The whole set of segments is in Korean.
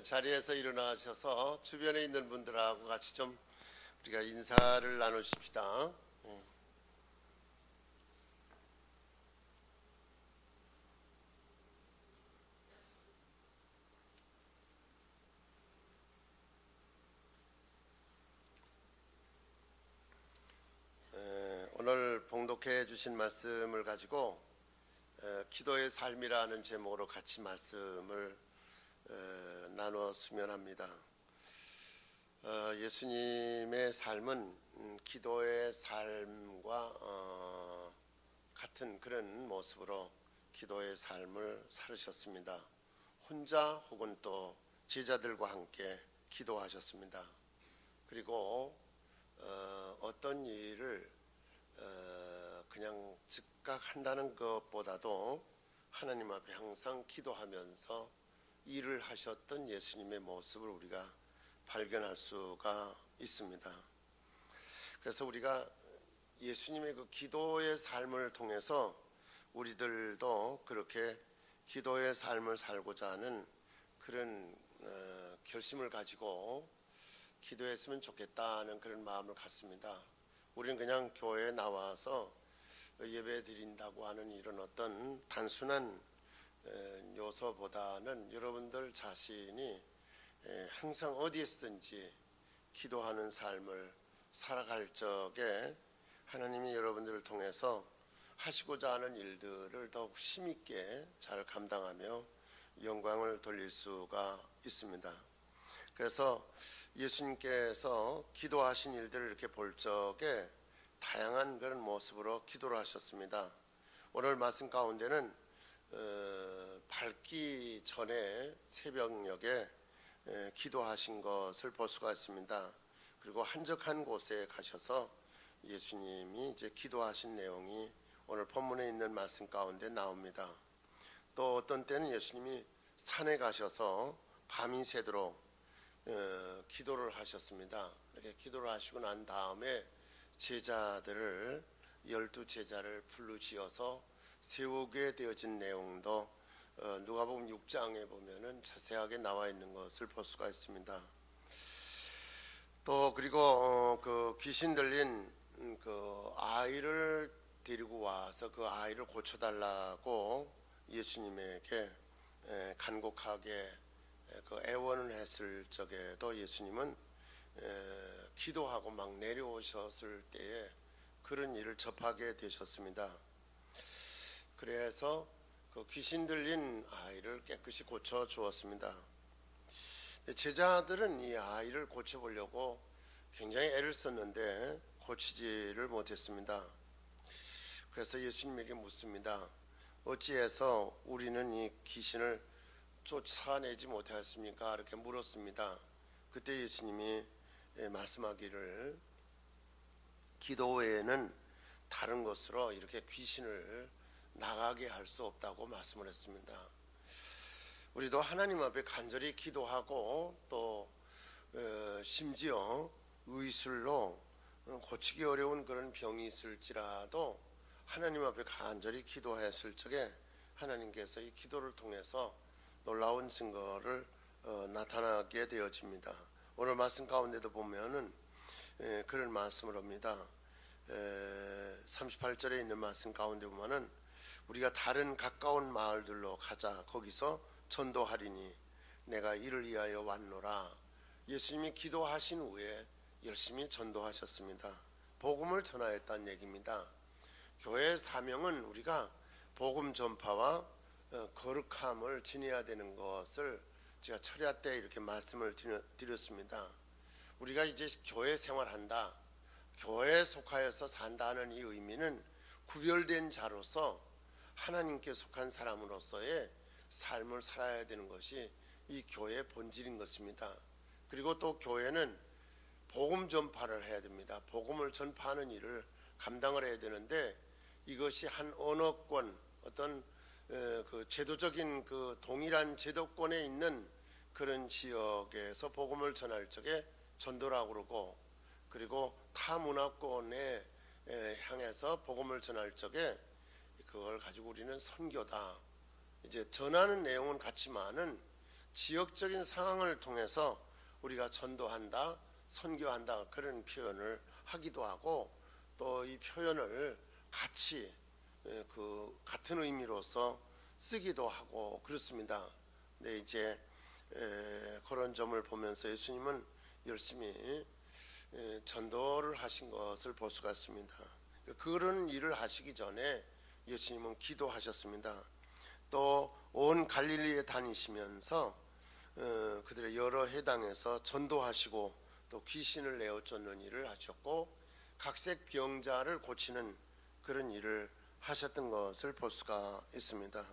자리에서 일어나셔서 주변에 있는 분들하고 같이 좀 우리가 인사를 나누십시다. 오늘 봉독해 주신 말씀을 가지고 기도의 삶이라는 제목으로 같이 말씀을 나누었으면 합니다. 예수님의 삶은 기도의 삶과 같은 그런 모습으로 기도의 삶을 살으셨습니다. 혼자 혹은 또 제자들과 함께 기도하셨습니다. 그리고 어떤 일을 그냥 즉각 한다는 것보다도 하나님 앞에 항상 기도하면서 일을 하셨던 예수님의 모습을 우리가 발견할 수가 있습니다. 그래서 우리가 예수님의 그 기도의 삶을 통해서 우리들도 그렇게 기도의 삶을 살고자 하는 그런 결심을 가지고 기도했으면 좋겠다는 그런 마음을 갖습니다. 우리는 그냥 교회에 나와서 예배 드린다고 하는 이런 어떤 단순한 요소보다는 여러분들 자신이 항상 어디에서든지 기도하는 삶을 살아갈 적에 하나님이 여러분들을 통해서 하시고자 하는 일들을 더욱 힘있게 잘 감당하며 영광을 돌릴 수가 있습니다. 그래서 예수님께서 기도하신 일들을 이렇게 볼 적에 다양한 그런 모습으로 기도를 하셨습니다. 오늘 말씀 가운데는 밝기 전에 새벽녘에 기도하신 것을 볼 수가 있습니다. 그리고 한적한 곳에 가셔서 예수님이 이제 기도하신 내용이 오늘 본문에 있는 말씀 가운데 나옵니다. 또 어떤 때는 예수님이 산에 가셔서 밤이 새도록 기도를 하셨습니다. 이렇게 기도를 하시고 난 다음에 제자들을 12제자를 불러지어서 세우게 되어진 내용도 누가복음 6장에 보면은 자세하게 나와 있는 것을 볼 수가 있습니다. 또 그리고 그 귀신 들린 그 아이를 데리고 와서 그 아이를 고쳐달라고 예수님에게 간곡하게 그 애원을 했을 적에도 예수님은 기도하고 막 내려오셨을 때에 그런 일을 접하게 되셨습니다. 그래서 그 귀신 들린 아이를 깨끗이 고쳐 주었습니다. 제자들은 이 아이를 고쳐보려고 굉장히 애를 썼는데 고치지를 못했습니다. 그래서 예수님에게 묻습니다. 어찌해서 우리는 이 귀신을 쫓아내지 못하였습니까? 이렇게 물었습니다. 그때 예수님이 말씀하기를 기도 외에는 다른 것으로 이렇게 귀신을 나가게 할 수 없다고 말씀을 했습니다. 우리도 하나님 앞에 간절히 기도하고 또 심지어 의술로 고치기 어려운 그런 병이 있을지라도 하나님 앞에 간절히 기도했을 적에 하나님께서 이 기도를 통해서 놀라운 증거를 나타나게 되어집니다. 오늘 말씀 가운데도 보면은 그런 말씀을 합니다. 38절에 있는 말씀 가운데 보면은 우리가 다른 가까운 마을들로 가자. 거기서 전도하리니 내가 이를 위하여 왔노라. 예수님이 기도하신 후에 열심히 전도하셨습니다. 복음을 전하였다는 얘기입니다. 교회의 사명은 우리가 복음 전파와 거룩함을 지녀야 되는 것을 제가 철야 때 이렇게 말씀을 드렸습니다. 우리가 이제 교회 생활한다, 교회에 속하여서 산다는 이 의미는 구별된 자로서 하나님께 속한 사람으로서의 삶을 살아야 되는 것이 이 교회의 본질인 것입니다. 그리고 또 교회는 복음 전파를 해야 됩니다. 복음을 전파하는 일을 감당을 해야 되는데 이것이 한 언어권 어떤 그 제도적인 그 동일한 제도권에 있는 그런 지역에서 복음을 전할 적에 전도라고 그러고, 그리고 타 문화권에 향해서 복음을 전할 적에 그걸 가지고 우리는 선교다. 이제 전하는 내용은 같지만은 지역적인 상황을 통해서 우리가 전도한다, 선교한다 그런 표현을 하기도 하고 또 이 표현을 같이 그 같은 의미로서 쓰기도 하고 그렇습니다. 근데 이제 그런 점을 보면서 예수님은 열심히 전도를 하신 것을 볼 수가 있습니다. 그런 일을 하시기 전에 예수님은 기도하셨습니다. 또 온 갈릴리에 다니시면서 그들의 여러 해당에서 전도하시고 또 귀신을 내어 쫓는 일을 하셨고 각색 병자를 고치는 그런 일을 하셨던 것을 볼 수가 있습니다.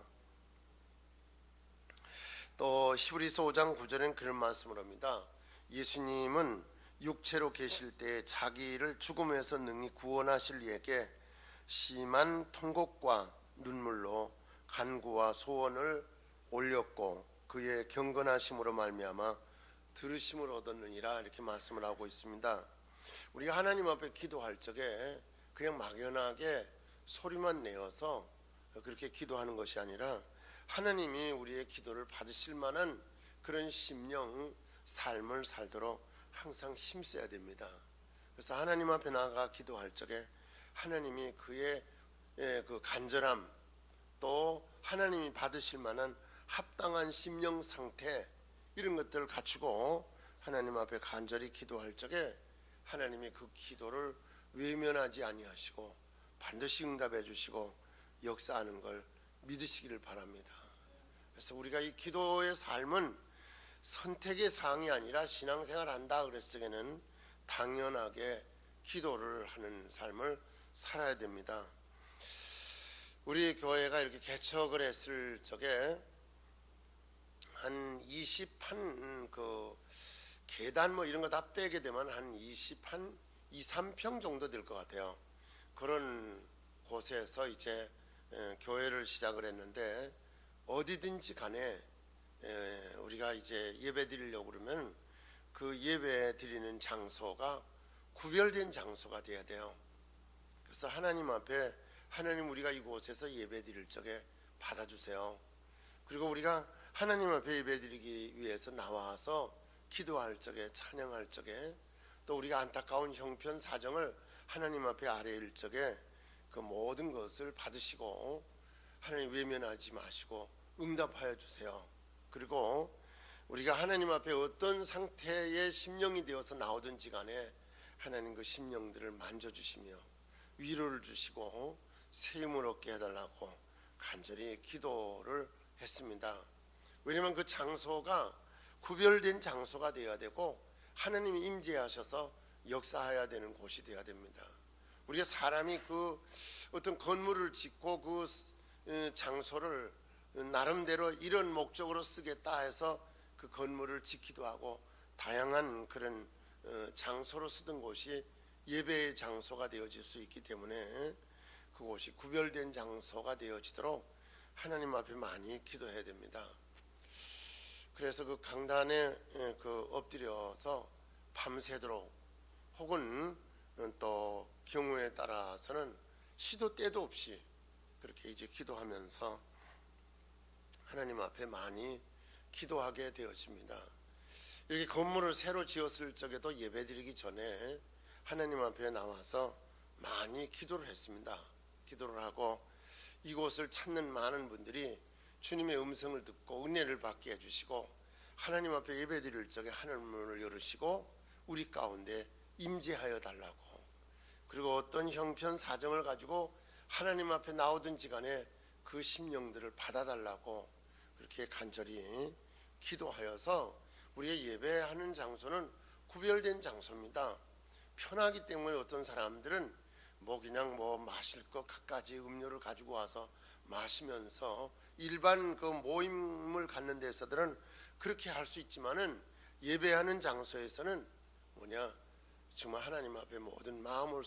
또 히브리서 5장 9절엔 그런 말씀을 합니다. 예수님은 육체로 계실 때 자기를 죽음에서 능히 구원하실 이에게 심한 통곡과 눈물로 간구와 소원을 올렸고 그의 경건하심으로 말미암아 들으심을 얻었느니라 이렇게 말씀을 하고 있습니다. 우리가 하나님 앞에 기도할 적에 그냥 막연하게 소리만 내어서 그렇게 기도하는 것이 아니라 하나님이 우리의 기도를 받으실 만한 그런 심령 삶을 살도록 항상 힘써야 됩니다. 그래서 하나님 앞에 나아가 기도할 적에 하나님이 그의 그 간절함 또 하나님이 받으실 만한 합당한 심령 상태 이런 것들을 갖추고 하나님 앞에 간절히 기도할 적에 하나님이 그 기도를 외면하지 아니하시고 반드시 응답해 주시고 역사하는 걸 믿으시기를 바랍니다. 그래서 우리가 이 기도의 삶은 선택의 사항이 아니라 신앙생활 한다 그랬을 때는 당연하게 기도를 하는 삶을 살아야 됩니다. 우리 교회가 이렇게 개척을 했을 적에 한 20한 그 계단 뭐 이런 거 다 빼게 되면 한 20한 2, 3평 정도 될 것 같아요. 그런 곳에서 이제 교회를 시작을 했는데 어디든지 간에 우리가 이제 예배 드리려고 그러면 그 예배 드리는 장소가 구별된 장소가 돼야 돼요. 그래서 하나님 앞에 하나님 우리가 이곳에서 예배 드릴 적에 받아주세요. 그리고 우리가 하나님 앞에 예배 드리기 위해서 나와서 기도할 적에 찬양할 적에 또 우리가 안타까운 형편 사정을 하나님 앞에 아뢰일 적에 그 모든 것을 받으시고 하나님 외면하지 마시고 응답하여 주세요. 그리고 우리가 하나님 앞에 어떤 상태의 심령이 되어서 나오든지 간에 하나님 그 심령들을 만져주시며 위로를 주시고 세임을 얻게 해달라고 간절히 기도를 했습니다. 왜냐하면 그 장소가 구별된 장소가 되어야 되고 하나님이 임재하셔서 역사해야 되는 곳이 되어야 됩니다. 우리가 사람이 그 어떤 건물을 짓고 그 장소를 나름대로 이런 목적으로 쓰겠다 해서 그 건물을 짓기도 하고 다양한 그런 장소로 쓰던 곳이 예배의 장소가 되어질 수 있기 때문에 그곳이 구별된 장소가 되어지도록 하나님 앞에 많이 기도해야 됩니다. 그래서 그 강단에 그 엎드려서 밤새도록 혹은 또 경우에 따라서는 시도 때도 없이 그렇게 이제 기도하면서 하나님 앞에 많이 기도하게 되어집니다. 이렇게 건물을 새로 지었을 적에도 예배드리기 전에 하나님 앞에 나와서 많이 기도를 했습니다. 기도를 하고 이곳을 찾는 많은 분들이 주님의 음성을 듣고 은혜를 받게 해주시고 하나님 앞에 예배드릴 적에 하늘문을 열으시고 우리 가운데 임재하여 달라고 그리고 어떤 형편 사정을 가지고 하나님 앞에 나오든지 간에 그 심령들을 받아달라고 그렇게 간절히 기도하여서 우리가 예배하는 장소는 구별된 장소입니다. 편하기 때문에 어떤 사람들은 뭐 그냥 뭐 마실 것 갖가지 음료를 가지고 와서 마시면서 일반 그 모임을 갖는 데서들은 그렇게 할 수 있지만은 예배하는 장소에서는 뭐냐 정말 하나님 앞에 모든 마음을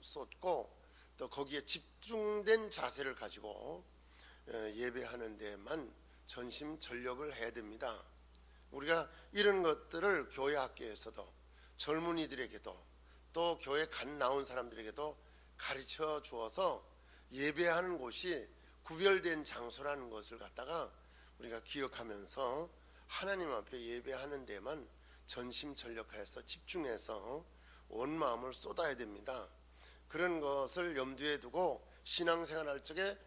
쏟고 또 거기에 집중된 자세를 가지고 예배하는 데만 전심전력을 해야 됩니다. 우리가 이런 것들을 교회 학교에서도 젊은이들에게도 또 교회 갓 나온 사람들에게도 가르쳐 주어서 예배하는 곳이 구별된 장소라는 것을 갖다가 우리가 기억하면서 하나님 앞에 예배하는 데만 전심전력하여서 집중해서 온 마음을 쏟아야 됩니다. 그런 것을 염두에 두고 신앙생활 할 적에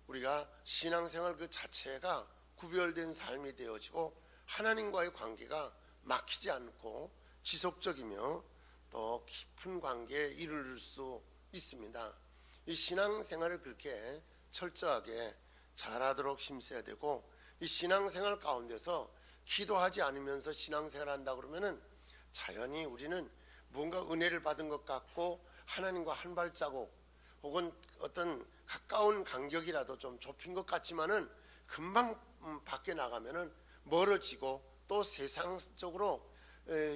우리가 신앙생활 그 자체가 구별된 삶이 되어지고 하나님과의 관계가 막히지 않고 지속적이며 또 깊은 관계에 이르를 수 있습니다. 이 신앙생활을 그렇게 철저하게 잘하도록 힘써야 되고, 이 신앙생활 가운데서 기도하지 않으면서 신앙생활 한다 그러면은 자연히 우리는 뭔가 은혜를 받은 것 같고 하나님과 한 발자국 혹은 어떤 가까운 간격이라도 좀 좁힌 것 같지만은 금방 밖에 나가면은 멀어지고 또 세상적으로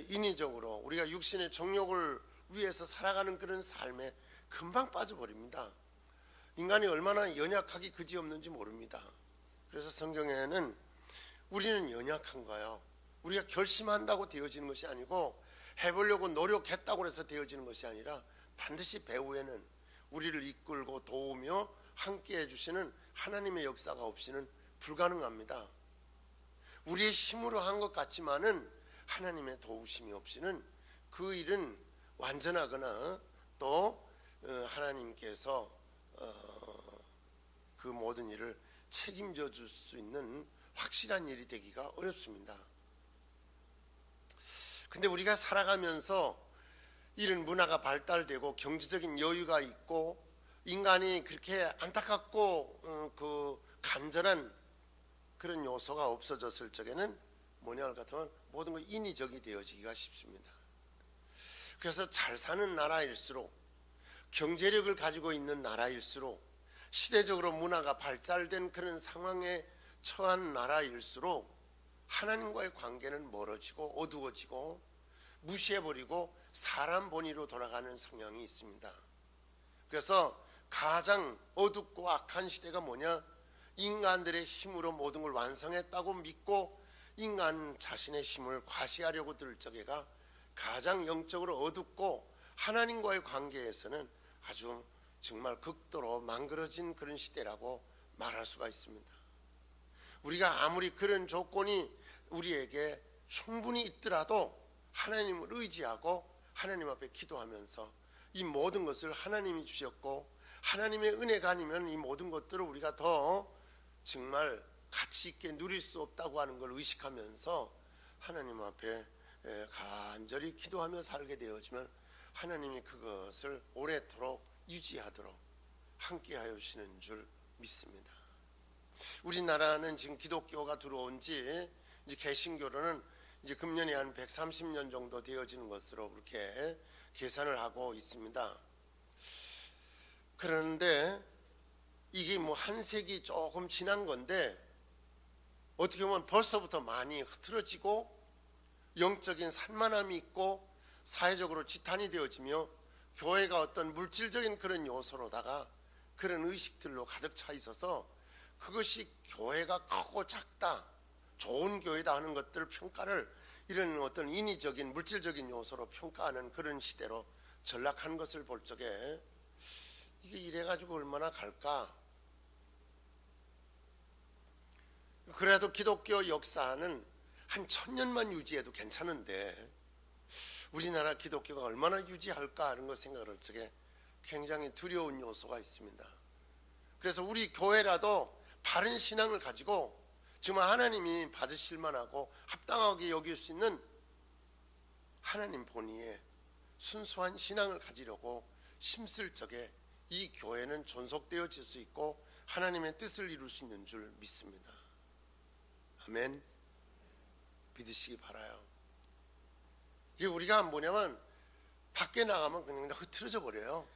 인위적으로 우리가 육신의 정욕을 위해서 살아가는 그런 삶에 금방 빠져버립니다. 인간이 얼마나 연약하기 그지없는지 모릅니다. 그래서 성경에는 우리는 연약한 거예요. 우리가 결심한다고 되어지는 것이 아니고 해보려고 노력했다고 해서 되어지는 것이 아니라 반드시 배후에는 우리를 이끌고 도우며 함께 해주시는 하나님의 역사가 없이는 불가능합니다. 우리의 힘으로 한 것 같지만은 하나님의 도우심이 없이는 그 일은 완전하거나 또 하나님께서 그 모든 일을 책임져 줄 수 있는 확실한 일이 되기가 어렵습니다. 근데 우리가 살아가면서 이런 문화가 발달되고 경제적인 여유가 있고 인간이 그렇게 안타깝고 그 간절한 그런 요소가 없어졌을 적에는 뭐냐 할 같으면 모든 것 인위적이 되어지기가 쉽습니다. 그래서 잘 사는 나라일수록 경제력을 가지고 있는 나라일수록 시대적으로 문화가 발달된 그런 상황에 처한 나라일수록 하나님과의 관계는 멀어지고 어두워지고 무시해버리고 사람 본위로 돌아가는 성향이 있습니다. 그래서 가장 어둡고 악한 시대가 뭐냐? 인간들의 힘으로 모든 걸 완성했다고 믿고 인간 자신의 힘을 과시하려고 들 적에가 가장 영적으로 어둡고 하나님과의 관계에서는 아주 정말 극도로 망그러진 그런 시대라고 말할 수가 있습니다. 우리가 아무리 그런 조건이 우리에게 충분히 있더라도 하나님을 의지하고 하나님 앞에 기도하면서 이 모든 것을 하나님이 주셨고 하나님의 은혜가 아니면 이 모든 것들을 우리가 더 정말 가치 있게 누릴 수 없다고 하는 걸 의식하면서 하나님 앞에 간절히 기도하며 살게 되어지면 하나님이 그것을 오래도록 유지하도록 함께하여 주시는 줄 믿습니다. 우리나라는 지금 기독교가 들어온 지 이제 개신교로는 이제 금년에 한 130년 정도 되어지는 것으로 그렇게 계산을 하고 있습니다. 그런데 이게 뭐 한 세기 조금 지난 건데 어떻게 보면 벌써부터 많이 흐트러지고 영적인 산만함이 있고 사회적으로 지탄이 되어지며 교회가 어떤 물질적인 그런 요소로다가 그런 의식들로 가득 차 있어서 그것이 교회가 크고 작다, 좋은 교회다 하는 것들 평가를 이런 어떤 인위적인 물질적인 요소로 평가하는 그런 시대로 전락한 것을 볼 적에 이게 이래가지고 얼마나 갈까? 그래도 기독교 역사는 한 1000년만 유지해도 괜찮은데 우리나라 기독교가 얼마나 유지할까 하는 것 생각을 할 적에 굉장히 두려운 요소가 있습니다. 그래서 우리 교회라도 바른 신앙을 가지고 정말 하나님이 받으실 만하고 합당하게 여길 수 있는 하나님 본위에 순수한 신앙을 가지려고 힘쓸 적에 이 교회는 존속되어질 수 있고 하나님의 뜻을 이룰 수 있는 줄 믿습니다. 아멘. 믿으시기 바라요. 이게 우리가 뭐냐면 밖에 나가면 그냥 흐트러져 버려요.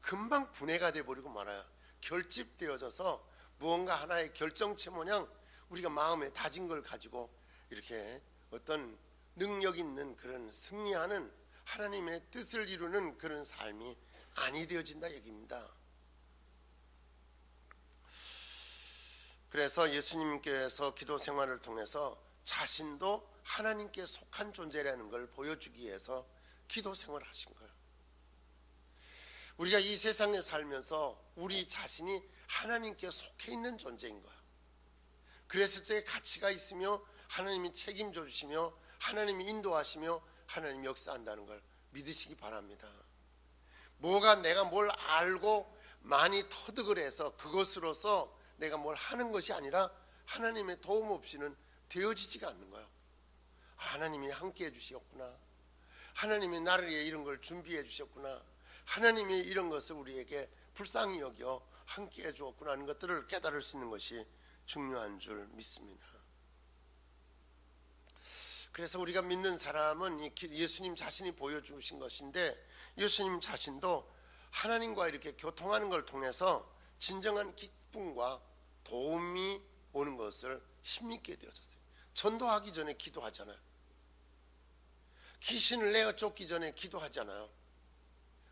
금방 분해가 돼버리고 말아요. 결집되어져서 무언가 하나의 결정체 모양 우리가 마음에 다진 걸 가지고 이렇게 어떤 능력 있는 그런 승리하는 하나님의 뜻을 이루는 그런 삶이 아니 되어진다 얘기입니다. 그래서 예수님께서 기도 생활을 통해서 자신도 하나님께 속한 존재라는 걸 보여주기 위해서 기도 생활을 하신 거예요. 우리가 이 세상에 살면서 우리 자신이 하나님께 속해 있는 존재인 거예요. 그랬을 적에 가치가 있으며 하나님이 책임져 주시며 하나님이 인도하시며 하나님이 역사한다는 걸 믿으시기 바랍니다. 뭐가 내가 뭘 알고 많이 터득을 해서 그것으로서 내가 뭘 하는 것이 아니라 하나님의 도움 없이는 되어지지가 않는 거예요. 하나님이 함께 해주셨구나, 하나님이 나를 위해 이런 걸 준비해 주셨구나, 하나님이 이런 것을 우리에게 불쌍히 여겨 함께 해주었구나 하는 것들을 깨달을 수 있는 것이 중요한 줄 믿습니다. 그래서 우리가 믿는 사람은 예수님 자신이 보여주신 것인데, 예수님 자신도 하나님과 이렇게 교통하는 걸 통해서 진정한 기쁨과 도움이 오는 것을 힘있게 되어졌어요. 전도하기 전에 기도하잖아요. 귀신을 내어 쫓기 전에 기도하잖아요.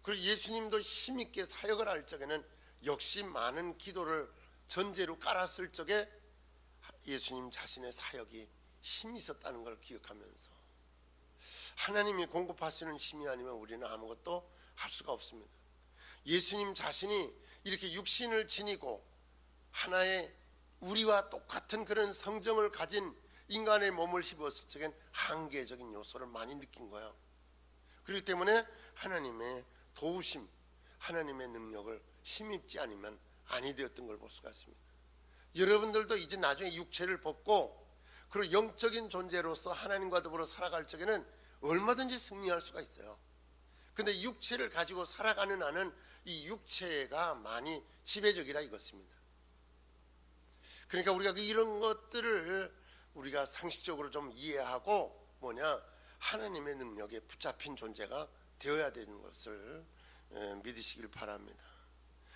그리고 예수님도 힘있게 사역을 할 적에는 역시 많은 기도를 전제로 깔았을 적에 예수님 자신의 사역이 힘이 있었다는 걸 기억하면서, 하나님이 공급하시는 힘이 아니면 우리는 아무것도 할 수가 없습니다. 예수님 자신이 이렇게 육신을 지니고 하나의 우리와 똑같은 그런 성정을 가진 인간의 몸을 입었을 적엔 한계적인 요소를 많이 느낀 거예요. 그렇기 때문에 하나님의 도우심, 하나님의 능력을 힘입지 않으면 아니 되었던 걸 볼 수가 있습니다. 여러분들도 이제 나중에 육체를 벗고 그리고 영적인 존재로서 하나님과 더불어 살아갈 적에는 얼마든지 승리할 수가 있어요. 근데 육체를 가지고 살아가는 한은 이 육체가 많이 지배적이라 이것입니다. 그러니까 우리가 이런 것들을 우리가 상식적으로 좀 이해하고 하나님의 능력에 붙잡힌 존재가 되어야 되는 것을 믿으시길 바랍니다.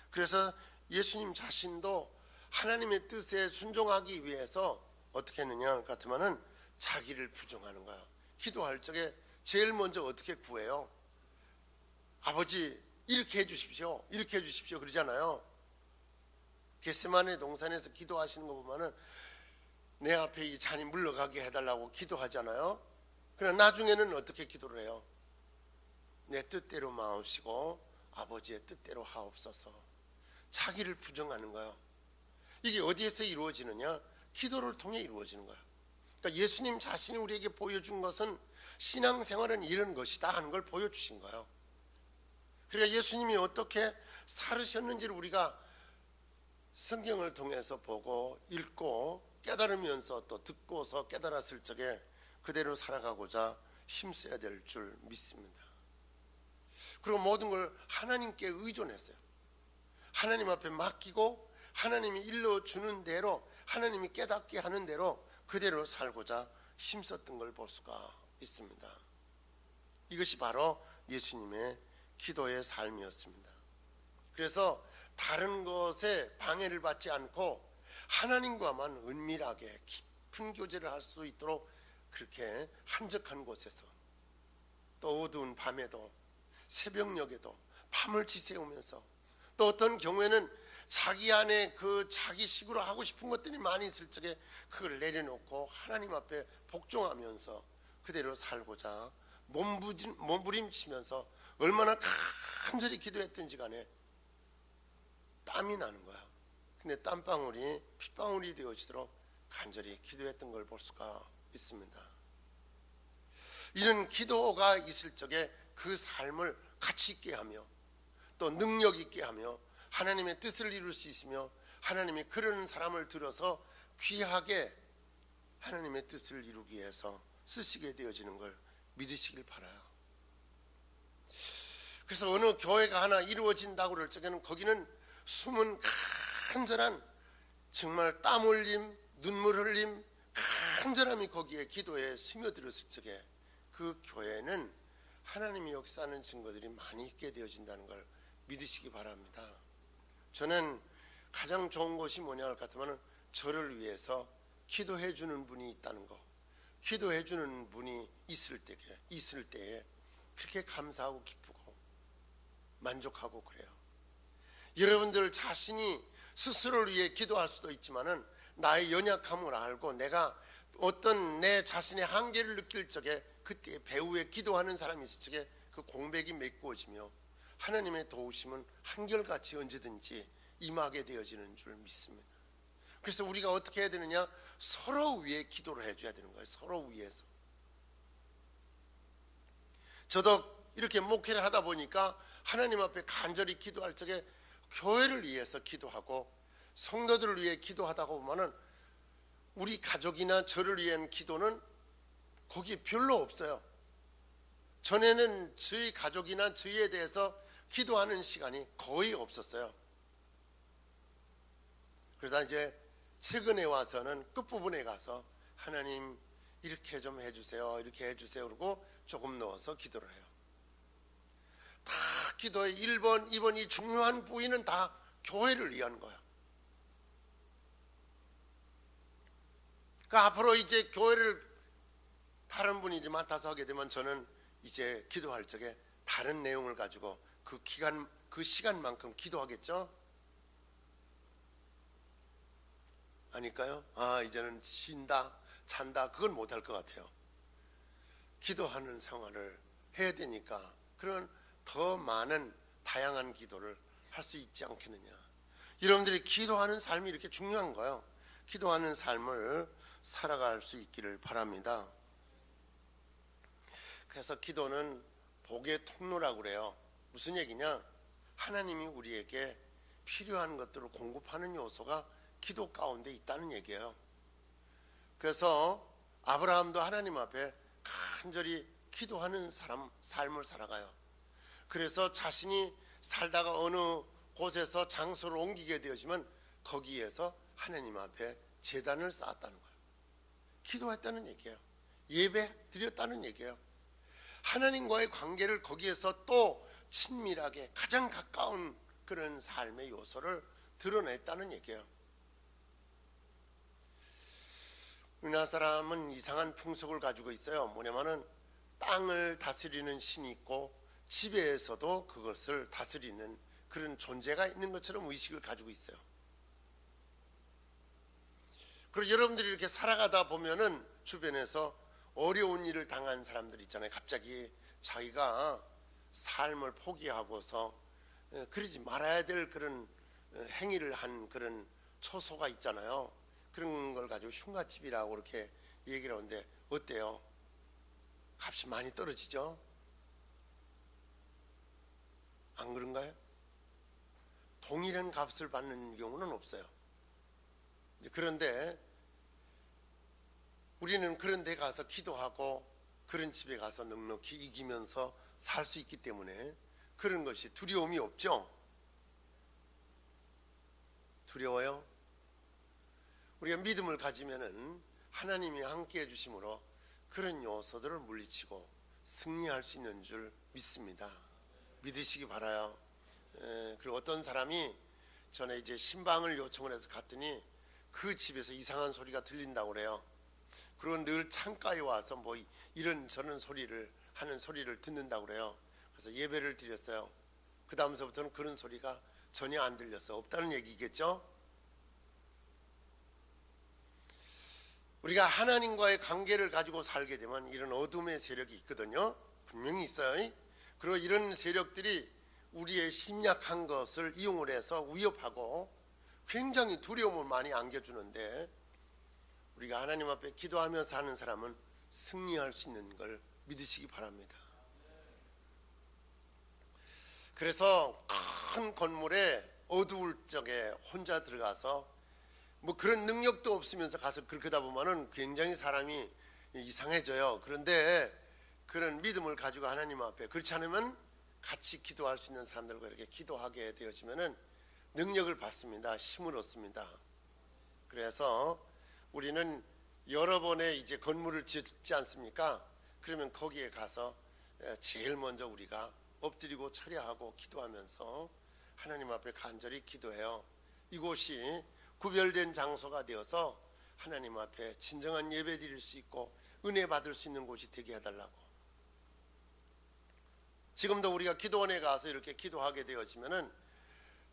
그래서 예수님 자신도 하나님의 뜻에 순종하기 위해서 어떻게 했느냐 같으면은 자기를 부정하는 거야. 기도할 적에 제일 먼저 어떻게 구해요? 아버지 이렇게 해주십시오, 이렇게 해주십시오 그러잖아요. 겟세마네 동산에서 기도하시는 거 보면은 내 앞에 이 잔이 물러가게 해달라고 기도하잖아요. 그러나 나중에는 어떻게 기도를 해요? 내 뜻대로 마옵시고 아버지의 뜻대로 하옵소서. 자기를 부정하는 거예요. 이게 어디에서 이루어지느냐? 기도를 통해 이루어지는 거예요. 그러니까 예수님 자신이 우리에게 보여준 것은 신앙생활은 이런 것이다 하는 걸 보여주신 거예요. 그러니까 예수님이 어떻게 살으셨는지를 우리가 성경을 통해서 보고 읽고 깨달으면서 또 듣고서 깨달았을 적에 그대로 살아가고자 힘써야 될 줄 믿습니다. 그리고 모든 걸 하나님께 의존했어요. 하나님 앞에 맡기고 하나님이 일러주는 대로, 하나님이 깨닫게 하는 대로 그대로 살고자 힘썼던 걸 볼 수가 있습니다. 이것이 바로 예수님의 기도의 삶이었습니다. 그래서 다른 것에 방해를 받지 않고 하나님과만 은밀하게 깊은 교제를 할 수 있도록 그렇게 한적한 곳에서 또 어두운 밤에도 새벽녘에도 밤을 지새우면서, 또 어떤 경우에는 자기 안에 그 자기식으로 하고 싶은 것들이 많이 있을 적에 그걸 내려놓고 하나님 앞에 복종하면서 그대로 살고자 몸부림치면서 얼마나 간절히 기도했든지 간에 땀이 나는 거야. 근데 땀방울이 핏방울이 되어지도록 간절히 기도했던 걸 볼 수가 있습니다. 이런 기도가 있을 적에 그 삶을 가치 있게 하며 또 능력 있게 하며 하나님의 뜻을 이룰 수 있으며, 하나님이 그런 사람을 들어서 귀하게 하나님의 뜻을 이루기 위해서 쓰시게 되어지는 걸 믿으시길 바라요. 그래서 어느 교회가 하나 이루어진다고 그럴 적에는 거기는 숨은 간절한 정말 땀 흘림, 눈물 흘림, 간절함이 거기에 기도에 스며들었을 적에 그 교회는 하나님이 역사하는 증거들이 많이 있게 되어진다는 걸 믿으시기 바랍니다. 저는 가장 좋은 것이 뭐냐 같으면 저를 위해서 기도해 주는 분이 있다는 거, 기도해 주는 분이 있을 때에 그렇게 감사하고 기쁘고 만족하고 그래요. 여러분들 자신이 스스로를 위해 기도할 수도 있지만은 나의 연약함을 알고 내가 어떤 내 자신의 한계를 느낄 적에 그때 배후에 기도하는 사람이 있을 적에 그 공백이 메꾸어지며 하나님의 도우심은 한결같이 언제든지 임하게 되어지는 줄 믿습니다. 그래서 우리가 어떻게 해야 되느냐? 서로 위해 기도를 해줘야 되는 거예요. 서로 위해서. 저도 이렇게 목회를 하다 보니까 하나님 앞에 간절히 기도할 적에 교회를 위해서 기도하고 성도들을 위해 기도하다 보면은 우리 가족이나 저를 위한 기도는 거기 별로 없어요. 전에는 저희 가족이나 저희에 대해서 기도하는 시간이 거의 없었어요. 그러다 이제 최근에 와서는 끝부분에 가서 하나님 이렇게 좀 해주세요, 이렇게 해주세요 그러고 조금 넣어서 기도를 해요. 다 기도의 1번, 2번 이 중요한 부위는 다 교회를 위한 거야. 그러니까 앞으로 이제 교회를 다른 분이 이제 맡아서 하게 되면 저는 이제 기도할 적에 다른 내용을 가지고 그 시간만큼 기도하겠죠? 아닐까요? 이제는 쉰다, 잔다, 그건 못할 것 같아요. 기도하는 생활을 해야 되니까 그런 더 많은 다양한 기도를 할 수 있지 않겠느냐. 여러분들이 기도하는 삶이 이렇게 중요한 거예요. 기도하는 삶을 살아갈 수 있기를 바랍니다. 그래서 기도는 복의 통로라고 그래요. 무슨 얘기냐? 하나님이 우리에게 필요한 것들을 공급하는 요소가 기도 가운데 있다는 얘기예요. 그래서 아브라함도 하나님 앞에 간절히 기도하는 삶을 살아가요. 그래서 자신이 살다가 어느 곳에서 장소를 옮기게 되어지면 거기에서 하나님 앞에 제단을 쌓았다는 거예요. 기도했다는 얘기예요. 예배 드렸다는 얘기예요. 하나님과의 관계를 거기에서 또 친밀하게 가장 가까운 그런 삶의 요소를 드러냈다는 얘기예요. 우리나라 사람은 이상한 풍속을 가지고 있어요. 뭐냐면은 땅을 다스리는 신이 있고 지배에서도 그것을 다스리는 그런 존재가 있는 것처럼 의식을 가지고 있어요. 그리고 여러분들이 이렇게 살아가다 보면은 주변에서 어려운 일을 당한 사람들 있잖아요. 갑자기 자기가 삶을 포기하고서 그러지 말아야 될 그런 행위를 한 그런 초소가 있잖아요. 그런 걸 가지고 흉가집이라고 그렇게 얘기를 하는데 어때요? 값이 많이 떨어지죠? 안 그런가요? 동일한 값을 받는 경우는 없어요. 그런데 우리는 그런 데 가서 기도하고 그런 집에 가서 넉넉히 이기면서 살 수 있기 때문에 그런 것이 두려움이 없죠? 두려워요? 우리가 믿음을 가지면은 하나님이 함께 해주심으로 그런 요소들을 물리치고 승리할 수 있는 줄 믿습니다. 믿으시기 바라요. 그리고 어떤 사람이 전에 이제 신방을 요청을 해서 갔더니 그 집에서 이상한 소리가 들린다고 그래요. 그리고 늘 창가에 와서 뭐 이런 저런 소리를 하는 소리를 듣는다고 그래요. 그래서 예배를 드렸어요. 그 다음서부터는 그런 소리가 전혀 안 들려서 없다는 얘기겠죠. 우리가 하나님과의 관계를 가지고 살게 되면 이런 어둠의 세력이 있거든요. 분명히 있어요. 그리고 이런 세력들이 우리의 심약한 것을 이용을 해서 위협하고 굉장히 두려움을 많이 안겨주는데 우리가 하나님 앞에 기도하며 사는 사람은 승리할 수 있는 걸 믿으시기 바랍니다. 그래서 큰 건물에 어두울 적에 혼자 들어가서 뭐 그런 능력도 없으면서 가서 그렇게 하다 보면은 굉장히 사람이 이상해져요. 그런데 그런 믿음을 가지고 하나님 앞에 그렇지 않으면 같이 기도할 수 있는 사람들과 이렇게 기도하게 되어지면은 능력을 받습니다. 힘을 얻습니다. 그래서 우리는 여러 번의 이제 건물을 짓지 않습니까? 그러면 거기에 가서 제일 먼저 우리가 엎드리고 철야하고 기도하면서 하나님 앞에 간절히 기도해요. 이곳이 구별된 장소가 되어서 하나님 앞에 진정한 예배 드릴 수 있고 은혜 받을 수 있는 곳이 되게 해달라고. 지금도 우리가 기도원에 가서 이렇게 기도하게 되어지면은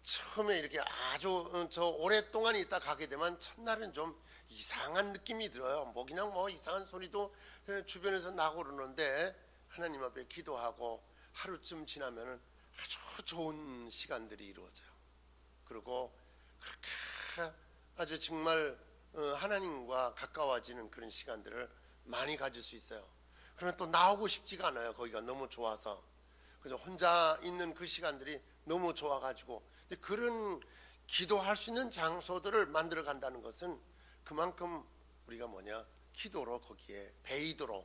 처음에 이렇게 아주 저 오랫동안 있다 가게 되면 첫날은 좀 이상한 느낌이 들어요. 뭐 그냥 뭐 이상한 소리도 주변에서 나고 그러는데 하나님 앞에 기도하고 하루쯤 지나면은 아주 좋은 시간들이 이루어져요. 그리고 그렇게 아주 정말 하나님과 가까워지는 그런 시간들을 많이 가질 수 있어요. 그러나 또 나오고 싶지가 않아요. 거기가 너무 좋아서. 그래서 혼자 있는 그 시간들이 너무 좋아가지고, 근데 그런 기도할 수 있는 장소들을 만들어 간다는 것은 그만큼 우리가 기도로 거기에 베이도록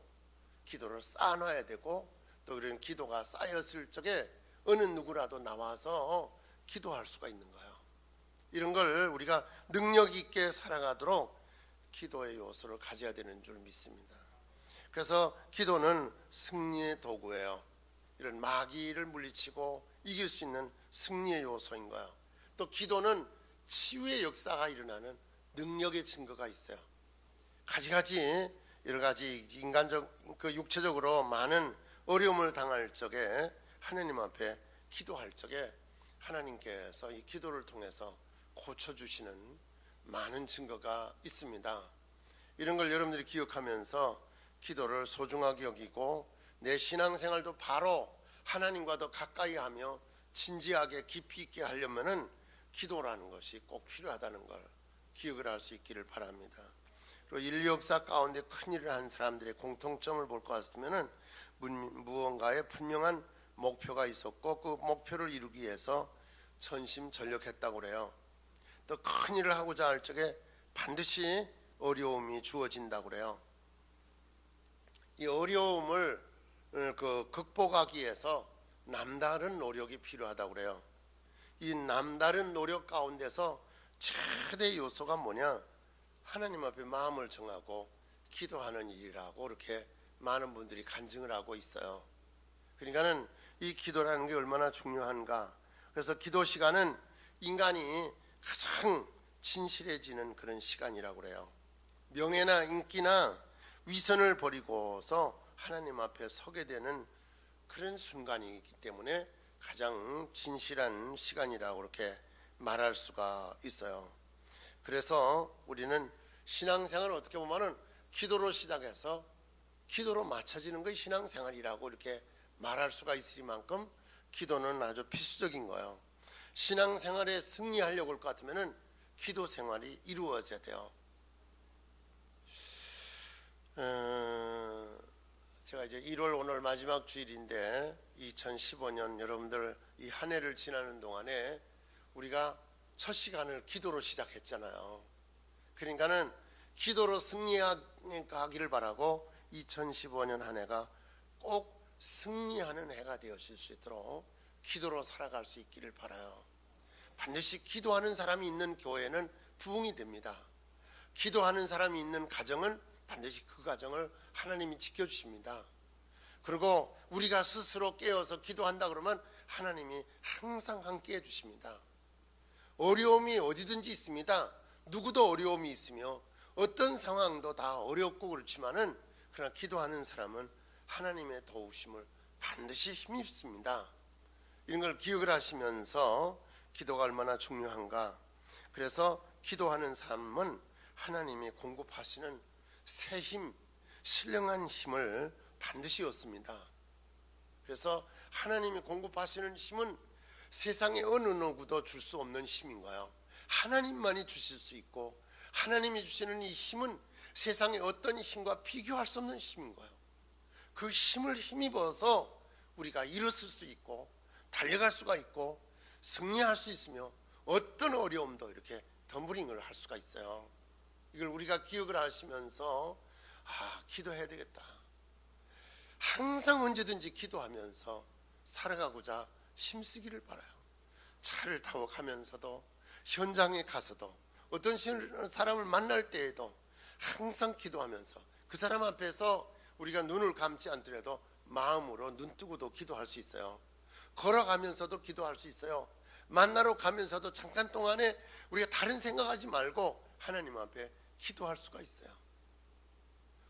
기도를 쌓아놔야 되고, 또 그런 기도가 쌓였을 적에 어느 누구라도 나와서 기도할 수가 있는 거예요. 이런 걸 우리가 능력 있게 살아가도록 기도의 요소를 가져야 되는 줄 믿습니다. 그래서 기도는 승리의 도구예요. 이런 마귀를 물리치고 이길 수 있는 승리의 요소인 거예요. 또 기도는 치유의 역사가 일어나는 능력의 증거가 있어요. 가지가지 여러 가지 인간적 육체적으로 많은 어려움을 당할 적에 하나님 앞에 기도할 적에 하나님께서 이 기도를 통해서 고쳐주시는 많은 증거가 있습니다. 이런 걸 여러분들이 기억하면서 기도를 소중하게 여기고 내 신앙생활도 바로 하나님과 더 가까이 하며 진지하게 깊이 있게 하려면은 기도라는 것이 꼭 필요하다는 걸 기억을 할 수 있기를 바랍니다. 그리고 인류 역사 가운데 큰 일을 한 사람들의 공통점을 볼 것 같으면은 무언가의 분명한 목표가 있었고 그 목표를 이루기 위해서 전심전력했다고 그래요. 또 큰 일을 하고자 할 적에 반드시 어려움이 주어진다고 그래요. 이 어려움을 극복하기 위해서 남다른 노력이 필요하다고 그래요. 이 남다른 노력 가운데서 최대 요소가 뭐냐? 하나님 앞에 마음을 정하고 기도하는 일이라고 이렇게 많은 분들이 간증을 하고 있어요. 그러니까는 이 기도라는 게 얼마나 중요한가. 그래서 기도 시간은 인간이 가장 진실해지는 그런 시간이라고 그래요. 명예나 인기나 위선을 버리고서 하나님 앞에 서게 되는 그런 순간이기 때문에 가장 진실한 시간이라고 그렇게 말할 수가 있어요. 그래서 우리는 신앙생활을 어떻게 보면은 기도로 시작해서 기도로 맞춰지는 것이 신앙생활이라고 이렇게 말할 수가 있을 만큼 기도는 아주 필수적인 거예요. 신앙생활에 승리하려고 할 것 같으면은 기도 생활이 이루어져야 돼요. 제가 이제 1월 오늘 마지막 주일인데 2015년 여러분들 이 한 해를 지나는 동안에 우리가 첫 시간을 기도로 시작했잖아요. 그러니까는 기도로 승리하기를 바라고 2015년 한 해가 꼭 승리하는 해가 되었을 수 있도록 기도로 살아갈 수 있기를 바라요. 반드시 기도하는 사람이 있는 교회는 부흥이 됩니다. 기도하는 사람이 있는 가정은 반드시 그 가정을 하나님이 지켜주십니다. 그리고 우리가 스스로 깨어서 기도한다 그러면 하나님이 항상 함께 해주십니다. 어려움이 어디든지 있습니다. 누구도 어려움이 있으며 어떤 상황도 다 어렵고 그렇지만은 그러나 기도하는 사람은 하나님의 도우심을 반드시 힘입습니다. 이런 걸 기억을 하시면서 기도가 얼마나 중요한가. 그래서 기도하는 삶은 하나님이 공급하시는 새 힘, 신령한 힘을 반드시 얻습니다. 그래서 하나님이 공급하시는 힘은 세상에 어느 누구도 줄 수 없는 힘인 거예요. 하나님만이 주실 수 있고 하나님이 주시는 이 힘은 세상의 어떤 힘과 비교할 수 없는 힘인 거예요. 그 힘을 힘입어서 우리가 일어설 수 있고 달려갈 수가 있고 승리할 수 있으며 어떤 어려움도 이렇게 덤블링을 할 수가 있어요. 이걸 우리가 기억을 하시면서 기도해야 되겠다. 항상 언제든지 기도하면서 살아가고자 힘쓰기를 바라요. 차를 타고 가면서도 현장에 가서도 어떤 사람을 만날 때에도 항상 기도하면서 그 사람 앞에서 우리가 눈을 감지 않더라도 마음으로 눈 뜨고도 기도할 수 있어요. 걸어가면서도 기도할 수 있어요. 만나러 가면서도 잠깐 동안에 우리가 다른 생각하지 말고 하나님 앞에 기도할 수가 있어요.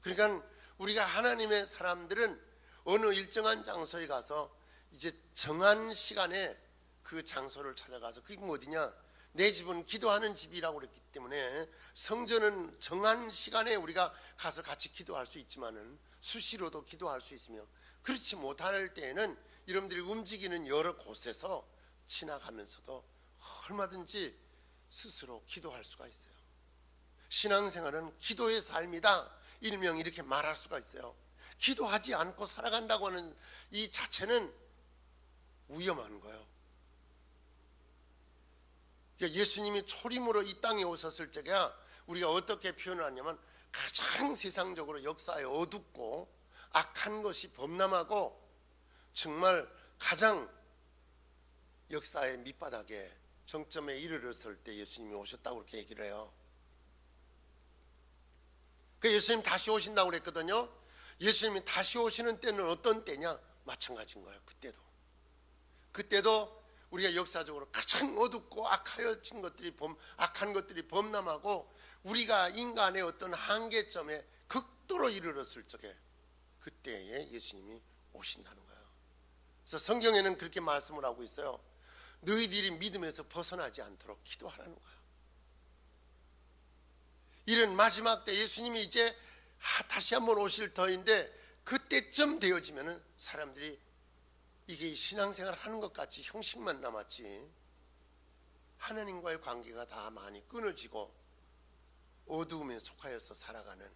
그러니까 우리가 하나님의 사람들은 어느 일정한 장소에 가서 이제 정한 시간에 그 장소를 찾아가서 그게 어디냐? 내 집은 기도하는 집이라고 그랬기 때문에 성전은 정한 시간에 우리가 가서 같이 기도할 수 있지만은 수시로도 기도할 수 있으며 그렇지 못할 때에는 여러분들이 움직이는 여러 곳에서 지나가면서도 얼마든지 스스로 기도할 수가 있어요. 신앙생활은 기도의 삶이다, 일명 이렇게 말할 수가 있어요. 기도하지 않고 살아간다고 하는 이 자체는 위험한 거예요. 그러니까 예수님이 초림으로 이 땅에 오셨을 적에야 우리가 어떻게 표현을 하냐면 가장 세상적으로 역사에 어둡고 악한 것이 범람하고 정말 가장 역사의 밑바닥에 정점에 이르렀을 때 예수님이 오셨다고 그렇게 얘기를 해요. 그 예수님 다시 오신다고 그랬거든요. 예수님이 다시 오시는 때는 어떤 때냐? 마찬가지인 거예요. 그때도 우리가 역사적으로 가장 어둡고 악한 것들이 범람하고 우리가 인간의 어떤 한계점에 극도로 이르렀을 적에 그때에 예수님이 오신다는 거예요. 그래서 성경에는 그렇게 말씀을 하고 있어요. 너희들이 믿음에서 벗어나지 않도록 기도하라는 거예요. 이런 마지막 때 예수님이 이제 다시 한번 오실 터인데 그때쯤 되어지면은 사람들이 이게 신앙생활 하는 것 같이 형식만 남았지 하나님과의 관계가 다 많이 끊어지고 어두움에 속하여서 살아가는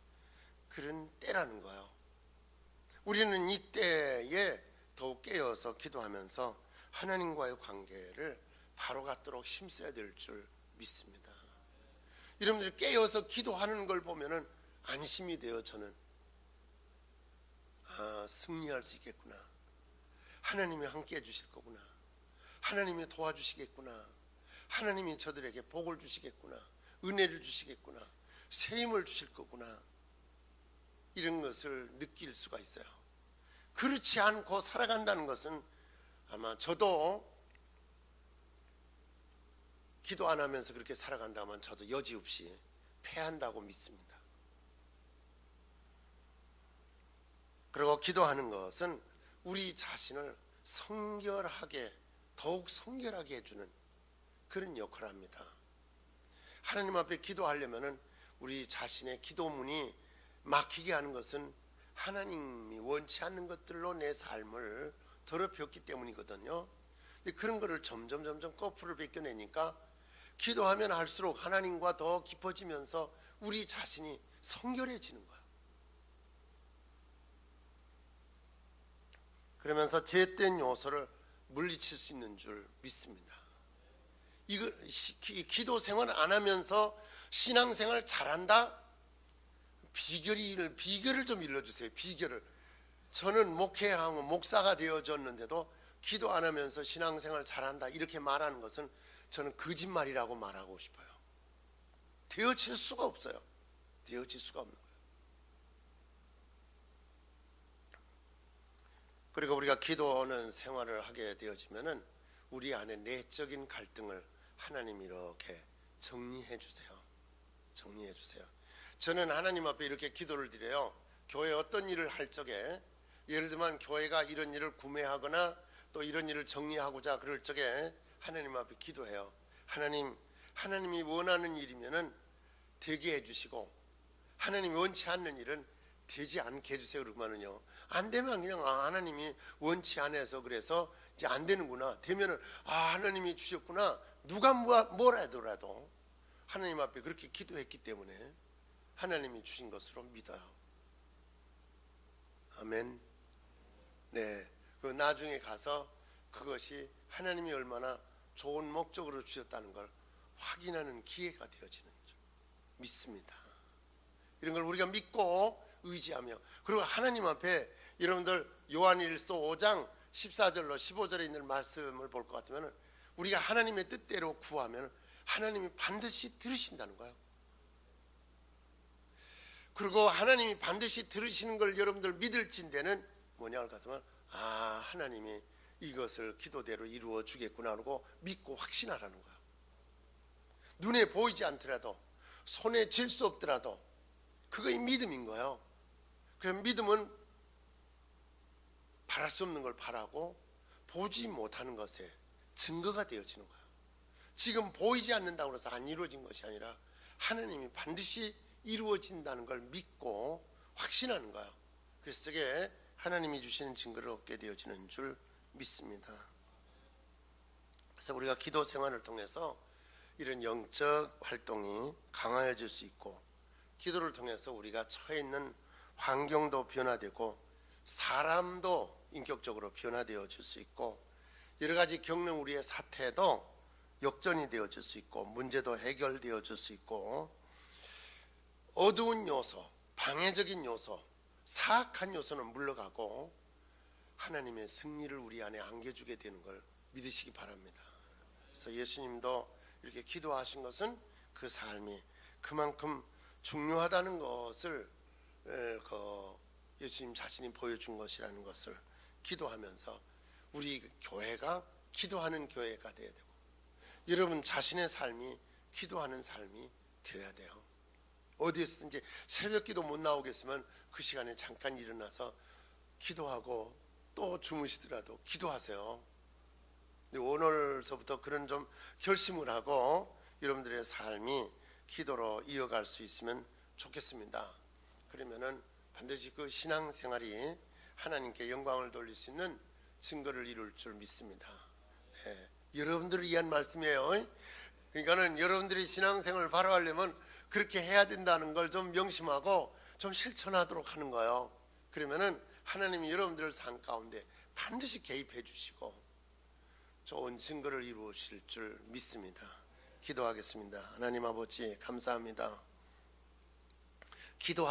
그런 때라는 거예요. 우리는 이 때에 더욱 깨어서 기도하면서 하나님과의 관계를 바로 갖도록 힘써야 될 줄 믿습니다. 여러분들이 깨어서 기도하는 걸 보면은 안심이 돼요. 저는 승리할 수 있겠구나. 하나님이 함께 해주실 거구나. 하나님이 도와주시겠구나. 하나님이 저들에게 복을 주시겠구나. 은혜를 주시겠구나. 새 힘을 주실 거구나. 이런 것을 느낄 수가 있어요. 그렇지 않고 살아간다는 것은 아마 저도 기도 안 하면서 그렇게 살아간다면 저도 여지없이 패한다고 믿습니다. 그리고 기도하는 것은 우리 자신을 더욱 성결하게 해주는 그런 역할을 합니다. 하나님 앞에 기도하려면 우리 자신의 기도문이 막히게 하는 것은 하나님이 원치 않는 것들로 내 삶을 더럽혔기 때문이거든요. 근데 그런 거를 점점 거풀을 벗겨내니까 기도하면 할수록 하나님과 더 깊어지면서 우리 자신이 성결해지는 거예요. 그러면서 죄된 요소를 물리칠 수 있는 줄 믿습니다. 기도 생활 안 하면서 신앙생활 잘한다? 비결을 좀 일러주세요. 비결을. 저는 목회하고 목사가 되어졌는데도 기도 안 하면서 신앙생활 잘한다 이렇게 말하는 것은 저는 거짓말이라고 말하고 싶어요. 되어질 수가 없어요. 되어질 수가 없는 거예요. 그리고 우리가 기도하는 생활을 하게 되어지면은 우리 안에 내적인 갈등을 하나님 이렇게 정리해 주세요. 정리해 주세요. 저는 하나님 앞에 이렇게 기도를 드려요. 교회 어떤 일을 할 적에 예를 들면 교회가 이런 일을 구매하거나 또 이런 일을 정리하고자 그럴 적에 하나님 앞에 기도해요. 하나님이 원하는 일이면은 되게 해주시고 하나님이 원치 않는 일은 되지 않게 해주세요. 그러면은요 안 되면 그냥 하나님이 원치 않아서 그래서 이제 안 되는구나. 되면은 하나님이 주셨구나. 누가 뭐라 하더라도 하나님 앞에 그렇게 기도했기 때문에 하나님이 주신 것으로 믿어요. 아멘. 네. 그 나중에 가서 그것이 하나님이 얼마나 좋은 목적으로 주셨다는 걸 확인하는 기회가 되어지는 줄 믿습니다. 이런 걸 우리가 믿고 의지하며 그리고 하나님 앞에 여러분들 요한일서 5장 14절로 15절에 있는 말씀을 볼 것 같으면 우리가 하나님의 뜻대로 구하면 하나님이 반드시 들으신다는 거예요. 그리고 하나님이 반드시 들으시는 걸 여러분들 믿을진대는 뭐냐 할 것 같으면 하나님이 이것을 기도대로 이루어 주겠구나 하고 믿고 확신하라는 거예요. 눈에 보이지 않더라도 손에 쥘 수 없더라도 그거이 믿음인 거예요. 그럼 믿음은 바랄 수 없는 걸 바라고 보지 못하는 것에 증거가 되어지는 거예요. 지금 보이지 않는다고 해서 안 이루어진 것이 아니라 하나님이 반드시 이루어진다는 걸 믿고 확신하는 거예요. 그래서 그게 하나님이 주시는 증거를 얻게 되어지는 줄 믿습니다. 그래서 우리가 기도 생활을 통해서 이런 영적 활동이 강화해질 수 있고 기도를 통해서 우리가 처해 있는 환경도 변화되고 사람도 인격적으로 변화되어 줄 수 있고 여러 가지 겪는 우리의 사태도 역전이 되어질 수 있고 문제도 해결되어 줄 수 있고 어두운 요소, 방해적인 요소, 사악한 요소는 물러가고 하나님의 승리를 우리 안에 안겨주게 되는 걸 믿으시기 바랍니다. 그래서 예수님도 이렇게 기도하신 것은 그 삶이 그만큼 중요하다는 것을 예수님 자신이 보여준 것이라는 것을 기도하면서 우리 교회가 기도하는 교회가 되어야 되고 여러분 자신의 삶이 기도하는 삶이 되어야 돼요. 어디에서든지 새벽 기도 못 나오겠으면 그 시간에 잠깐 일어나서 기도하고 또 주무시더라도 기도하세요. 근데 오늘서부터 그런 좀 결심을 하고 여러분들의 삶이 기도로 이어갈 수 있으면 좋겠습니다. 그러면은 반드시 그 신앙생활이 하나님께 영광을 돌릴 수 있는 증거를 이룰 줄 믿습니다. 네. 여러분들을 위한 말씀이에요. 그러니까는 여러분들이 신앙생활을 바로 하려면 그렇게 해야 된다는 걸 좀 명심하고 좀 실천하도록 하는 거예요. 그러면은 하나님이 여러분들의 삶 가운데 반드시 개입해 주시고 좋은 증거를 이루실 줄 믿습니다. 기도하겠습니다. 하나님 아버지 감사합니다. 기도하